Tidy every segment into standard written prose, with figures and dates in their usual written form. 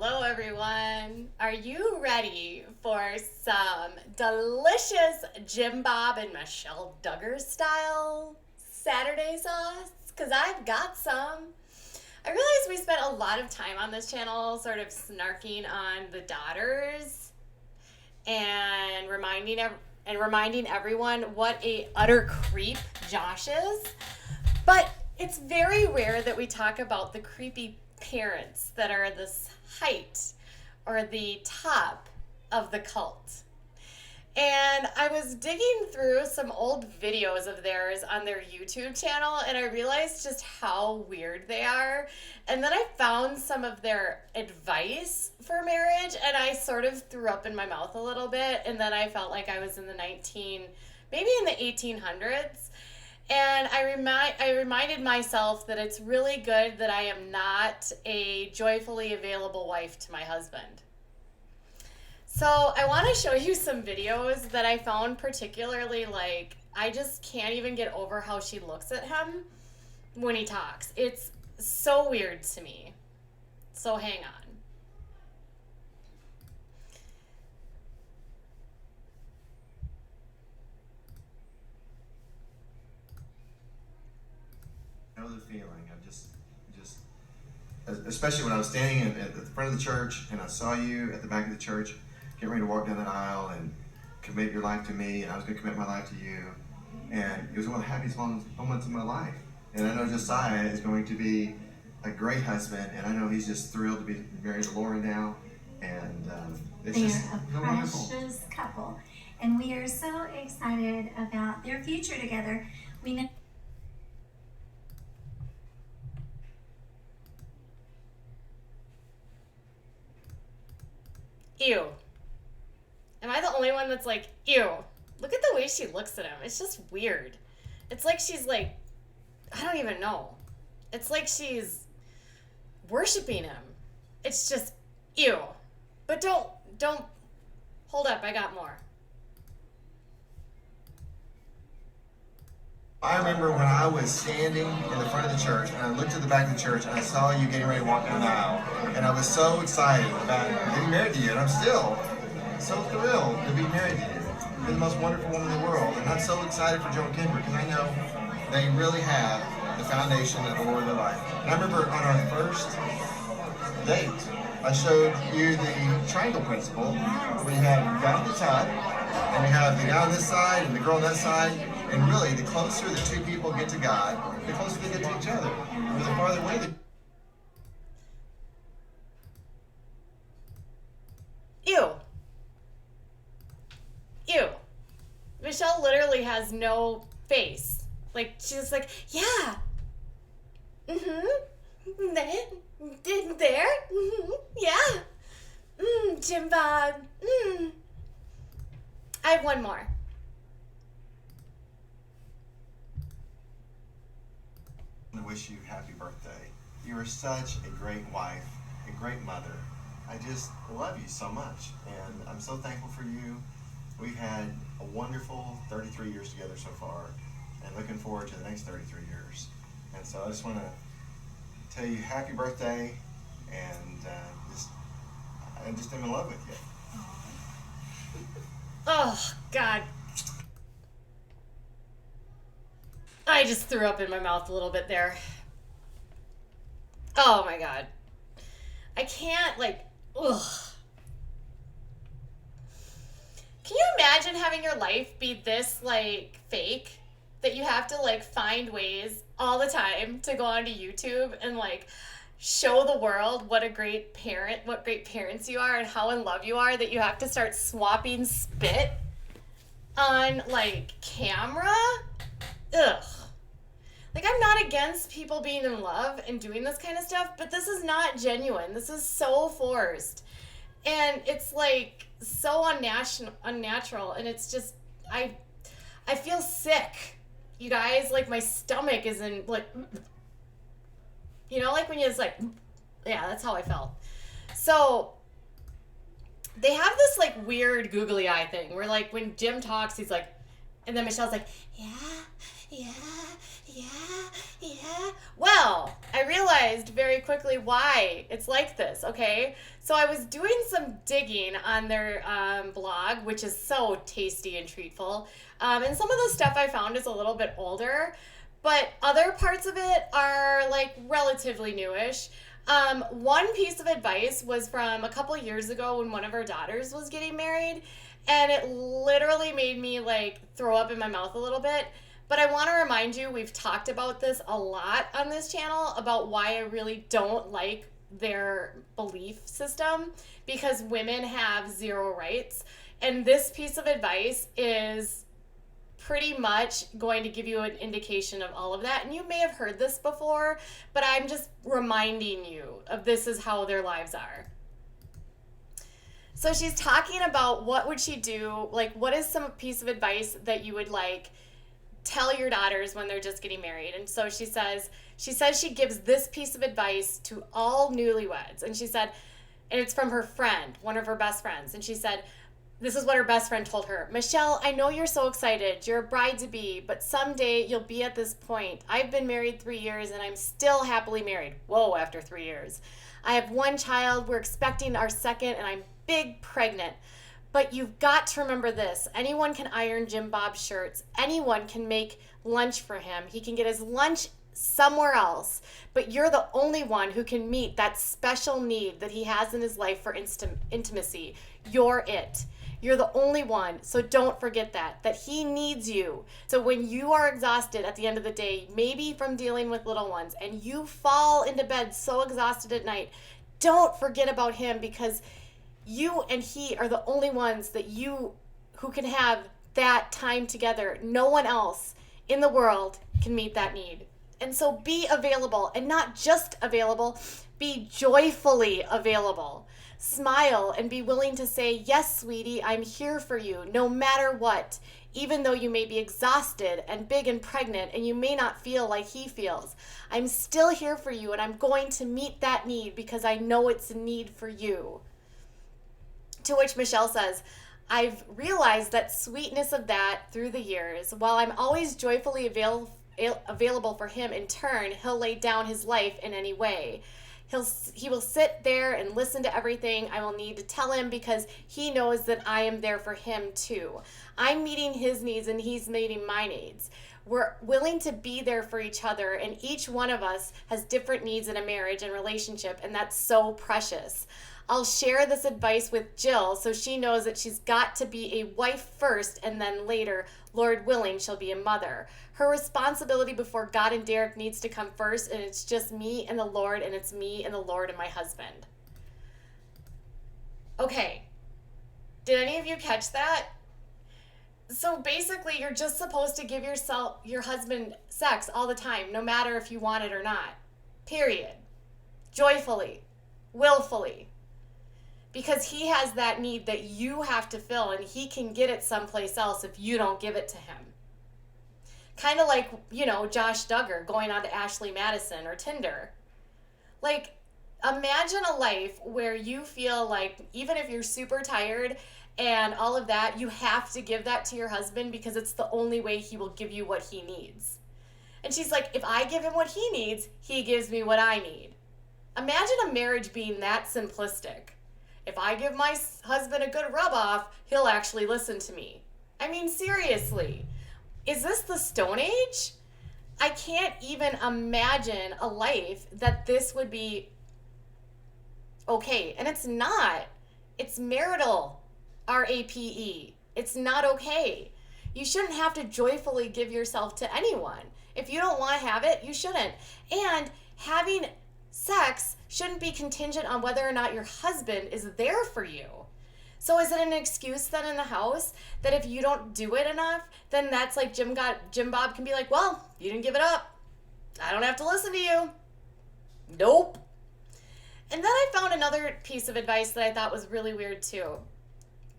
Hello, everyone. Are you ready for some delicious Bob and Michelle Duggar style Saturday sauce? Because I've got some. I realize we spent a lot of time on this channel sort of snarking on the daughters and reminding everyone what a utter creep Josh is. But it's very rare that we talk about the creepy parents that are this height or the top of the cult. And I was digging through some old videos of theirs on their YouTube channel, and I realized just how weird they are. And then I found some of their advice for marriage, and I sort of threw up in my mouth a little bit. And then I felt like I was in the maybe in the 1800s. And I reminded myself that it's really good that I am not a joyfully available wife to my husband. So I want to show you some videos that I found particularly, like, I just can't even get over how she looks at him when he talks. It's so weird to me. So hang on. I know the feeling of just, especially when I was standing at the front of the church and I saw you at the back of the church, getting ready to walk down that aisle and commit your life to me, and I was going to commit my life to you, and it was one of the happiest moments of my life. And I know Josiah is going to be a great husband, and I know he's just thrilled to be married to Laura now, and it's They're just a precious couple, and we are so excited about their future together. We know. Ew. Am I the only one that's like, ew? Look at the way she looks at him. It's just weird. It's like she's like, I don't even know. It's like she's worshiping him. It's just, ew. But don't, hold up, I got more. I remember when I was standing in the front of the church and I looked at the back of the church and I saw you getting ready to walk down the aisle, and I was so excited about getting married to you, and I'm still so thrilled to be married to you. You're the most wonderful woman in the world, and I'm so excited for Joe and Kendra because I know they really have the foundation of the Lord of their life. And I remember on our first date, I showed you the triangle principle, where you have God at the top, and you have the guy on this side and the girl on that side. And really, the closer the two people get to God, the closer they get to each other. And the farther away they... Ew. Ew. Michelle literally has no face. Like, she's just like, yeah. Mm-hmm. There. Mm-hmm. Yeah. Jim Bob. I have one more. I wish you happy birthday. You are such a great wife, a great mother. I just love you so much, and I'm so thankful for you. We've had a wonderful 33 years together so far, and looking forward to the next 33 years. And so I just want to tell you happy birthday, and I just am in love with you. Oh, God. I just threw up in my mouth a little bit there. Oh my God. I can't, like, ugh. Can you imagine having your life be this, like, fake? That you have to, like, find ways all the time to go onto YouTube and, like, show the world what great parents you are and how in love you are, that you have to start swapping spit on, like, camera? Ugh. Like, I'm not against people being in love and doing this kind of stuff, but this is not genuine. This is so forced. And it's, like, so unnatural. And it's just, I feel sick. You guys, like, my stomach is in, like, you know, like when you just, like, yeah, that's how I felt. So, they have this, like, weird googly eye thing where, like, when Jim talks, he's like, and then Michelle's like, yeah, Yeah. Well, I realized very quickly why it's like this, okay? So I was doing some digging on their blog, which is so tasty and treatful. And some of the stuff I found is a little bit older, but other parts of it are like relatively newish. One piece of advice was from a couple years ago when one of our daughters was getting married, and it literally made me like throw up in my mouth a little bit. But I want to remind you, we've talked about this a lot on this channel about why I really don't like their belief system, because women have zero rights. And this piece of advice is pretty much going to give you an indication of all of that. And you may have heard this before, but I'm just reminding you of this is how their lives are. So she's talking about what would she do, like what is some piece of advice that you would like tell your daughters when they're just getting married. And so she says she gives this piece of advice to all newlyweds. And she said, and it's from her friend, one of her best friends. And she said, this is what her best friend told her. Michelle, I know you're so excited. You're a bride-to-be, but someday you'll be at this point. I've been married 3 years and I'm still happily married. Whoa, after 3 years. I have one child. We're expecting our second and I'm big pregnant. But you've got to remember this. Anyone can iron Jim Bob's shirts. Anyone can make lunch for him. He can get his lunch somewhere else. But you're the only one who can meet that special need that he has in his life for intimacy. You're it. You're the only one. So don't forget that he needs you. So when you are exhausted at the end of the day, maybe from dealing with little ones, and you fall into bed so exhausted at night, don't forget about him, because you and he are the only ones who can have that time together. No one else in the world can meet that need. And so be available, and not just available, be joyfully available. Smile and be willing to say, yes, sweetie, I'm here for you no matter what. Even though you may be exhausted and big and pregnant and you may not feel like he feels, I'm still here for you, and I'm going to meet that need because I know it's a need for you. To which Michelle says, I've realized that sweetness of that through the years. While I'm always joyfully available for him, in turn, he'll lay down his life in any way. He will sit there and listen to everything I will need to tell him, because he knows that I am there for him too. I'm meeting his needs and he's meeting my needs. We're willing to be there for each other, and each one of us has different needs in a marriage and relationship, and that's so precious. I'll share this advice with Jill so she knows that she's got to be a wife first, and then later, Lord willing, she'll be a mother. Her responsibility before God and Derek needs to come first, and it's just me and the Lord, and it's me and the Lord and my husband. Okay, did any of you catch that? So basically, you're just supposed to give your husband sex all the time, no matter if you want it or not. Period. Joyfully. Willfully. Because he has that need that you have to fill, and he can get it someplace else if you don't give it to him. Kind of like, Josh Duggar going on to Ashley Madison or Tinder. Like, imagine a life where you feel like even if you're super tired and all of that, you have to give that to your husband because it's the only way he will give you what he needs. And she's like, if I give him what he needs, he gives me what I need. Imagine a marriage being that simplistic. If I give my husband a good rub off, he'll actually listen to me. I mean, seriously, is this the Stone Age? I can't even imagine a life that this would be okay. And it's not. It's marital, RAPE. It's not okay. You shouldn't have to joyfully give yourself to anyone. If you don't want to have it, you shouldn't. And having sex shouldn't be contingent on whether or not your husband is there for you. So is it an excuse then in the house that if you don't do it enough, then that's like Jim Bob can be like, well, you didn't give it up. I don't have to listen to you. Nope. And then I found another piece of advice that I thought was really weird too.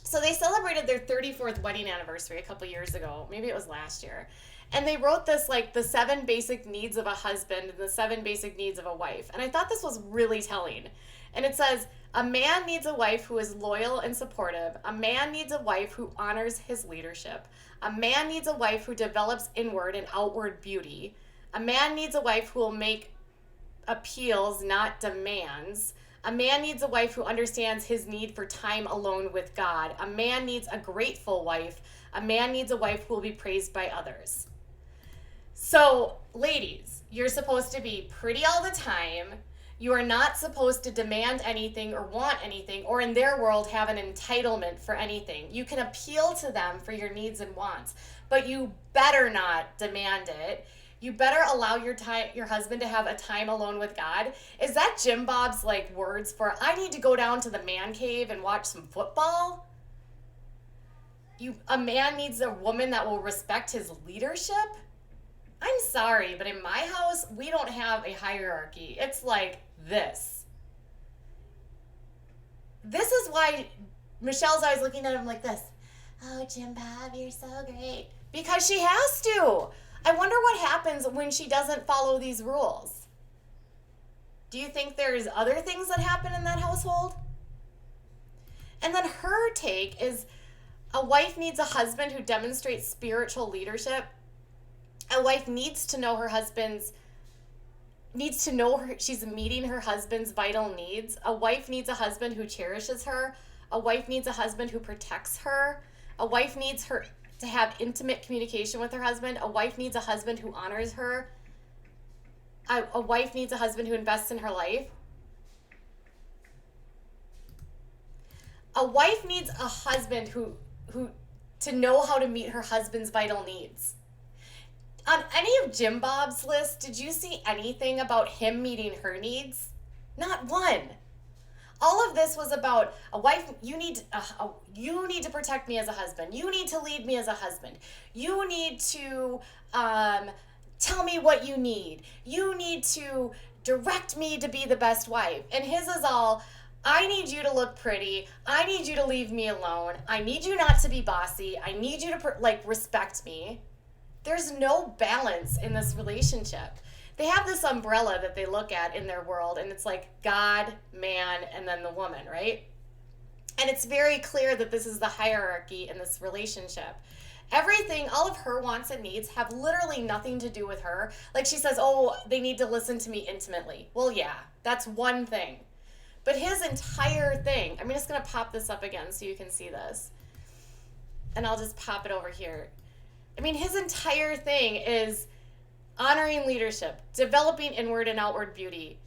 So they celebrated their 34th wedding anniversary a couple years ago. Maybe it was last year. And they wrote this, like, the 7 basic needs of a husband and the 7 basic needs of a wife. And I thought this was really telling. And it says, a man needs a wife who is loyal and supportive. A man needs a wife who honors his leadership. A man needs a wife who develops inward and outward beauty. A man needs a wife who will make appeals, not demands. A man needs a wife who understands his need for time alone with God. A man needs a grateful wife. A man needs a wife who will be praised by others. So, ladies, you're supposed to be pretty all the time. You are not supposed to demand anything or want anything, or in their world, have an entitlement for anything. You can appeal to them for your needs and wants, but you better not demand it. You better allow your husband to have a time alone with God. Is that Jim Bob's like words for I need to go down to the man cave and watch some football? A man needs a woman that will respect his leadership? I'm sorry, but in my house, we don't have a hierarchy. It's like this. This is why Michelle's always looking at him like this. Oh, Jim Bob, you're so great. Because she has to. I wonder what happens when she doesn't follow these rules. Do you think there's other things that happen in that household? And then her take is a wife needs a husband who demonstrates spiritual leadership. A wife needs to know she's meeting her husband's vital needs. A wife needs a husband who cherishes her. A wife needs a husband who protects her. A wife needs her to have intimate communication with her husband. A wife needs a husband who honors her. A wife needs a husband who invests in her life. A wife needs a husband who to know how to meet her husband's vital needs. On any of Jim Bob's list, did you see anything about him meeting her needs? Not one. All of this was about a wife. You need to protect me as a husband. You need to lead me as a husband. You need to tell me what you need. You need to direct me to be the best wife. And his is all, I need you to look pretty. I need you to leave me alone. I need you not to be bossy. I need you to respect me. There's no balance in this relationship. They have this umbrella that they look at in their world, and it's like God, man, and then the woman, right? And it's very clear that this is the hierarchy in this relationship. Everything, all of her wants and needs have literally nothing to do with her. Like she says, oh, they need to listen to me intimately. Well, yeah, that's one thing. But his entire thing, I'm just going to pop this up again so you can see this. And I'll just pop it over here. His entire thing is honoring leadership, developing inward and outward beauty,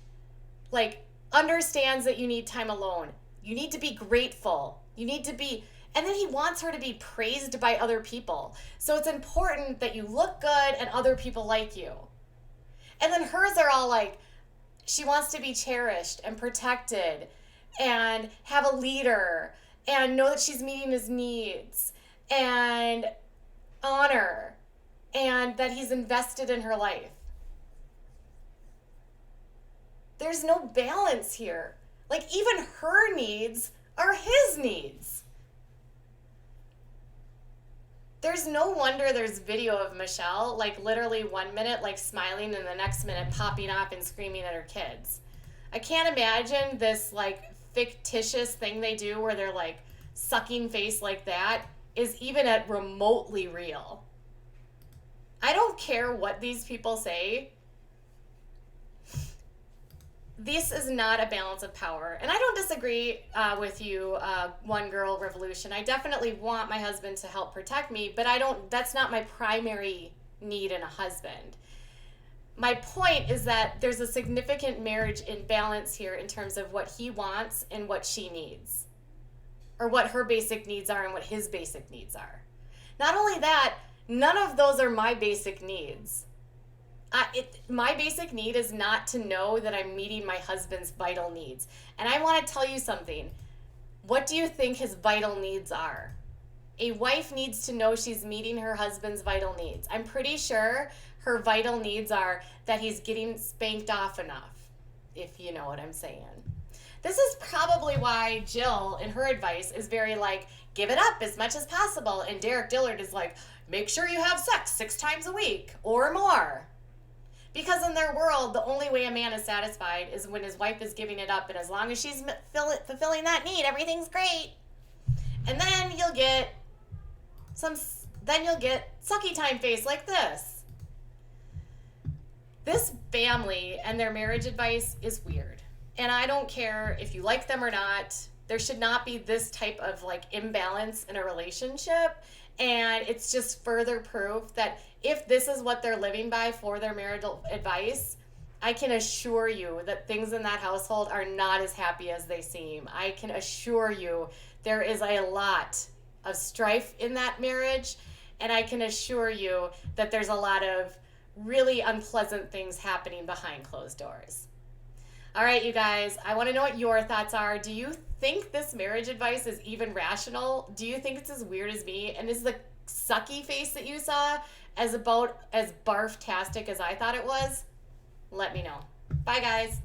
understands that you need time alone. You need to be grateful. And then he wants her to be praised by other people. So it's important that you look good and other people like you. And then hers are all like, she wants to be cherished and protected and have a leader and know that she's meeting his needs and honor and that he's invested in her life. There's no balance here. Even her needs are his needs. There's no wonder there's video of Michelle, literally 1 minute, smiling, and the next minute popping off and screaming at her kids. I can't imagine this, fictitious thing they do where they're, sucking face like that is even at remotely real. I don't care what these people say. This is not a balance of power. And I don't disagree with you, one girl revolution. I definitely want my husband to help protect me, but that's not my primary need in a husband. My point is that there's a significant marriage imbalance here in terms of what he wants and what she needs, or what her basic needs are and what his basic needs are. Not only that, none of those are my basic needs. My basic need is not to know that I'm meeting my husband's vital needs. And I want to tell you something. What do you think his vital needs are? A wife needs to know she's meeting her husband's vital needs. I'm pretty sure her vital needs are that he's getting spanked off enough, if you know what I'm saying. This is probably why Jill, in her advice, is very give it up as much as possible. And Derek Dillard is make sure you have sex 6 times a week or more. Because in their world, the only way a man is satisfied is when his wife is giving it up, and as long as she's fulfilling that need, everything's great. And then you'll get sucky time face like this. this family and their marriage advice is weird. And I don't care if you like them or not. There should not be this type of like imbalance in a relationship. And it's just further proof that if this is what they're living by for their marital advice, I can assure you that things in that household are not as happy as they seem. I can assure you there is a lot of strife in that marriage, and I can assure you that there's a lot of really unpleasant things happening behind closed doors. All right, you guys, I want to know what your thoughts are. Do you think this marriage advice is even rational? Do you think it's as weird as me? And is the sucky face that you saw as about as barf-tastic as I thought it was? Let me know. Bye, guys.